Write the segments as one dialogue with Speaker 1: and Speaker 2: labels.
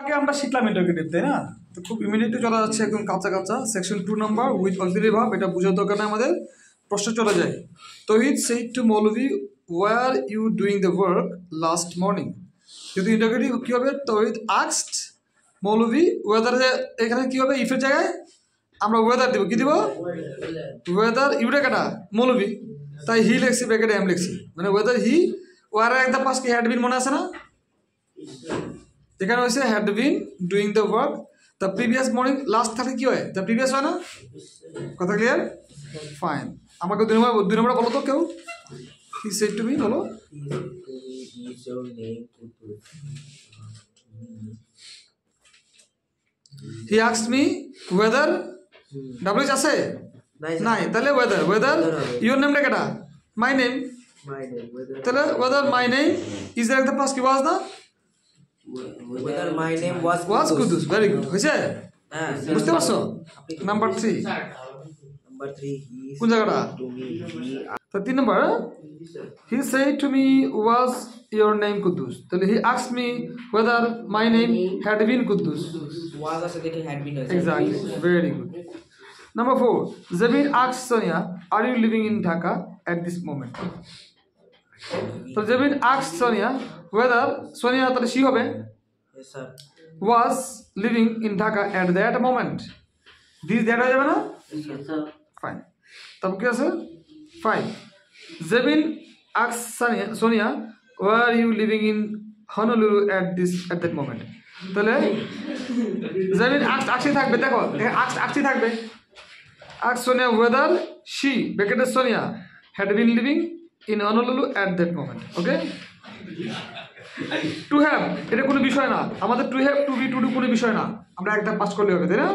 Speaker 1: আগে আমরা শিখলাম ইন্টারোগেটিভ, তাই না? তো খুব ইমিডিয়েটলি চলে যাচ্ছে একদম কাঁচা কাঁচা section 2 number with auxiliary verb. এটা বোঝার দরকার নেই আমাদের, প্রশ্ন চলে যায়। Touhid said to Moulvi were you doing the work last morning. যদি ইন্টারোগেটিভ কী হবে? তৌহিদ আস্কড মৌলভী ওয়েদার, এখানে কী হবে? ইফের জায়গায় আমরা ওয়েদার দিব। কী দিব? ওয়েদার। ইউটা কাটা মৌলভী, তাই হি লিখছি, ব্র্যাকেটে এম লিখছি, মানে ওয়েদার হি ওয়ারের একদম পাশ কি হ্যাড বিন মনে আছে না? এখানে হয়েছে had been doing the work the previous morning. Last থাকে কি হয়? দ্য প্রিভিয়াস হয় না? কথা ক্লিয়ার? ফাইন। আমাকে দুই নম্বর বলো তো কেউ। হি সেড টু মি বলো। He asked me whether, W H আছে নাই, তাহলে ওয়েদার। ওয়েদার ইউর নেমটা কেটা? My name. তাহলে whether my name is the past কি ওয়াজ না?
Speaker 2: Whether my name
Speaker 1: was Quddus. Very good, হয়েছে? বুঝতে পারছো? নাম্বার 3 কোন জায়গাটা? তো 3 নম্বর। He said to me was your name Quddus. তাহলে he asked me whether my name had been Quddus.
Speaker 2: was আছে দেখে had been আছে।
Speaker 1: Exactly, very good. Number 4, Zabir asked Sonia, "Are you living in Dhaka at this moment?" So Zabir asked Sonia whether Sonia তাহলে she হবে
Speaker 2: Yes sir.
Speaker 1: was living in Dhaka at that moment. This that হয়ে যাবে না?
Speaker 2: Yes sir.
Speaker 1: Fine. তারপর কি আছে? 5, Zabir asked Sonia, "Where are you living in Honolulu at that moment?" তাহলে Zabir asked থাকবে, দেখো asked থাকবে। Asked Sonia whether she, bracketed Sonia, had been living in Honolulu at that moment. Okay? To have, এটা কোনো বিষয় না আমাদের। to have, to be, to do কোনো বিষয় না, আমরা একটা পাস করলে হবে, তাই না?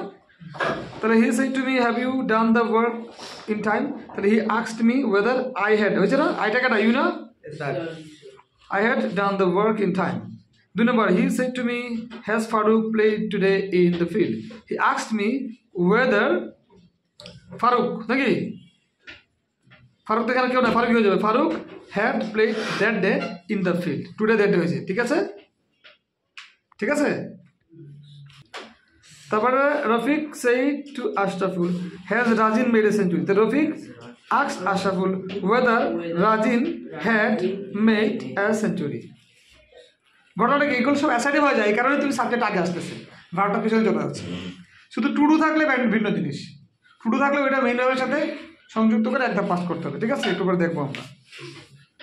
Speaker 1: তাহলে he said to me, "Have you done the work in time?" তাহলে he asked me whether I had, হয়েছে না? আইটা কাটা ইউ না?
Speaker 2: Yes sir.
Speaker 1: I had done the work in time. 2 number, he said to me, "Has Farooq played today in the field?" He asked me whether Faruk নাকি? ফারুক তো এখানে কেউ না, ফারুক হয়ে যাবে। Faruk had played that day in the field. Today that day হয়েছে, ঠিক আছে? ঠিক আছে। তারপরে Rafiq said to Ashraful, has Rajin made a century. তো Rafiq asked Ashraful whether Rajin had made a century. ঘটনাটা কি? এগুলো সব অ্যাসাইডে হয়ে যায়, এই কারণে তুমি সাবজেক্ট আগে আসতেছে, ভার্বটা পিছনে চলে যাচ্ছে। শুধু টুডু থাকলে ভিন্ন জিনিস, টুডু থাকলে ওইটা মেইন ভার্বের সাথে সংযুক্ত করে একদম পাস করতে হবে, ঠিক আছে? একটু করে দেখবো আমরা।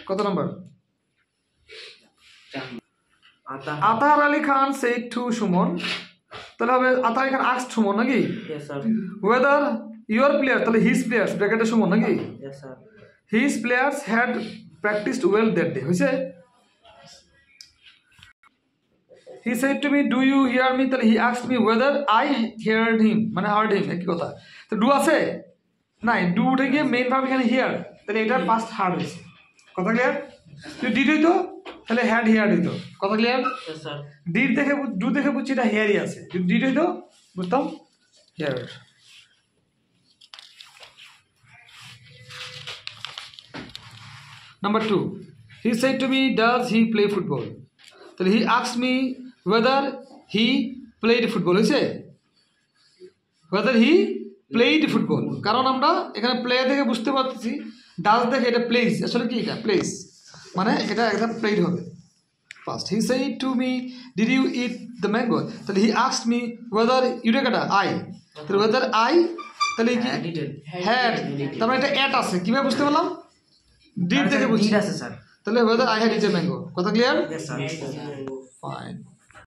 Speaker 1: কত নম্বর? Atahar Ali Khan said to Suman. তাহলে হবে আতাহার আলী খান আস্কড সুমন নাকি?
Speaker 2: Yes sir.
Speaker 1: Weather your player, তাহলে হিজ প্লেয়ার্স, ব্র্যাকেটে সুমন নাকি?
Speaker 2: Yes sir.
Speaker 1: His players had practised well that day, হয়েছে? He said to me, "Do you hear me?" তাহলে he asked me whether I heard him, মানে heard him, একই কথা। তো do আছে নাই, ডু উঠে গিয়ে মেইন ভার্ব এখানে হিয়ার, তাহলে এটা পাস্ট হার্ড হয়েছে। কথা ক্লিয়ার? যদি ডিড হইতো তাহলে হ্যাড হিয়ার হইতো। কথা ক্লিয়ার?
Speaker 2: Yes sir.
Speaker 1: ডিড দেখে, ডু দেখে বুঝছি এটা হেয়ারই আছে। যদি ডিড হইতো বুঝতাম here. Number 2, he said to me, "Does he play football?" তাহলে he asked me whether he played football, হয়েছে? whether he played football, কারণ আমরা এখানে প্লে দেখে বুঝতে পারতেছি, ডাজ দেখে এটা প্লেস। আসলে কি এটা? প্লেস, মানে এটা একদম প্লেড হবে first. He said to me, "Did you eat the mango?" তাহলে he asked me whether, ইউটা কাটা আই, তাহলে whether I, তাহলে কি হ্যাড, তার মানে এটা এট আছে। কিভাবে বুঝতে পারলাম? ডিড দেখে বুঝছি।
Speaker 2: Did আছে স্যার।
Speaker 1: তাহলে whether I had eaten mango। কথা ক্লিয়ার?
Speaker 2: Yes sir.
Speaker 1: Fine.